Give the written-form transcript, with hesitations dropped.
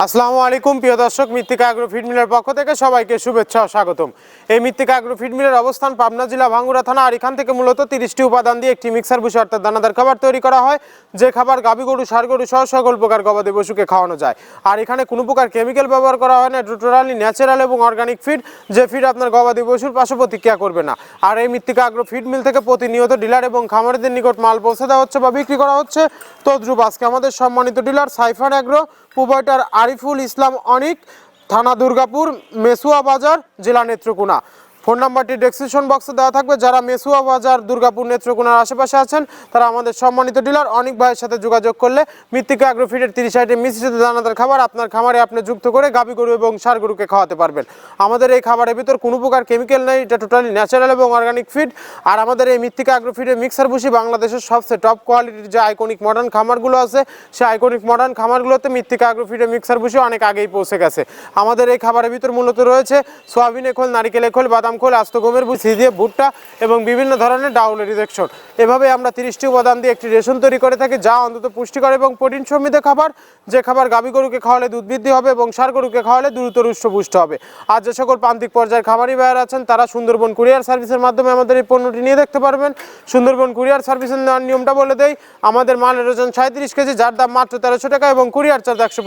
আসসালামু আলাইকুম প্রিয় দর্শক, মৃত্তিকা অ্যাগ্রো ফিড মিলের পক্ষ থেকে সবাইকে শুভেচ্ছা ও স্বাগতম। এই মৃত্তিকা অ্যাগ্রো ফিড মিলের অবস্থান পাবনা জেলা ভাঙ্গুড়া থানা, আর এখান থেকে মূলত 30টি উপাদান দিয়ে একটি মিক্সার ভুসি অর্থাৎ দানাদার খাবার তৈরি করা হয়, যে খাবার গাভী গরু ষাঁড় গরু সহ সকল প্রকার গবাদি পশুকে খাওয়ানো যায়। আর এখানে কোনো প্রকার কেমিক্যাল ব্যবহার করা হয় না, টোটালি ন্যাচারাল এবং অর্গানিক ফিড, যে ফিড আপনার গবাদি পশুর পার্শ্ব প্রতিক্রিয়া করবে না। আর এই মৃত্তিকা অ্যাগ্রো ফিড মিল থেকে প্রতিনিয়ত ডিলার এবং খামারিদের নিকট মাল পৌঁছে দেওয়া হচ্ছে বা বিক্রি করা হচ্ছে। তদ্রুপ আজকে আমাদের সম্মানিত dealer Saifar agro, proprietor Ariful Islam Anik, থানা দুর্গাপুর, মেসুয়া বাজার, জেলা নেত্রকোনা। ফোন নাম্বারটি ডেসক্রিপশন বক্সে দেওয়া থাকবে। যারা মেসুয়া বাজার, দুর্গাপুর, নেত্রকোনার আশেপাশে আছেন তারা আমাদের সম্মানিত ডিলার অনিক ভাইয়ের সাথে যোগাযোগ করলে মৃত্তিকা অ্যাগ্রো ফিডের 30 আইটেম মিশ্রিত দানাদার খাবার আপনার খামারে আপনি যুক্ত করে গাভী গরু এবং ষাঁড় গরুকে খাওয়াতে পারবেন। আমাদের এই খাবারের ভিতর কোনো প্রকার কেমিক্যাল নেই, এটা টোটালি ন্যাচারাল এবং অর্গানিক ফিড। আর আমাদের এই মৃত্তিকা অ্যাগ্রো ফিডের মিক্সার ভুসি বাংলাদেশের সবচেয়ে টপ কোয়ালিটির যে আইকনিক মডার্ন খামারগুলো আছে, সেই আইকনিক মডার্ন খামারগুলোতে মৃত্তিকা অ্যাগ্রো ফিডের মিক্সার ভুসি অনেক আগেই পৌঁছে গেছে। আমাদের এই খাবারের ভিতর মূলত রয়েছে সোয়াবিনের খোল, নারিকেলের খোল, বাদাম খোল, আস্ত গমের ভুসি দিয়ে ভুট্টা এবং বিভিন্ন ধরনের ডাউলের রিজেকশন। এভাবে আমরা 30টি উপাদান দিয়ে একটি রেশন তৈরি করে থাকি, যা অন্তত পুষ্টিকর এবং প্রোটিন সমৃদ্ধ খাবার, যে খাবার গাভী গরুকে খাওয়ালে দুধ বৃদ্ধি হবে এবং ষাঁড় গরুকে খাওয়ালে দ্রুত হৃষ্টপুষ্ট হবে। আর যে সকল প্রান্তিক পর্যায়ের খামারি ভাইয়ার আছেন তারা সুন্দরবন কুরিয়ার সার্ভিসের মাধ্যমে আমাদের এই পণ্যটি নিয়ে দেখতে পারবেন। সুন্দরবন কুরিয়ার সার্ভিসের নেওয়ার নিয়মটা বলে দেই। আমাদের মালের ওজন 37 কেজি, যার দাম মাত্র 1300 টাকা এবং কুরিয়ার চার্জ 150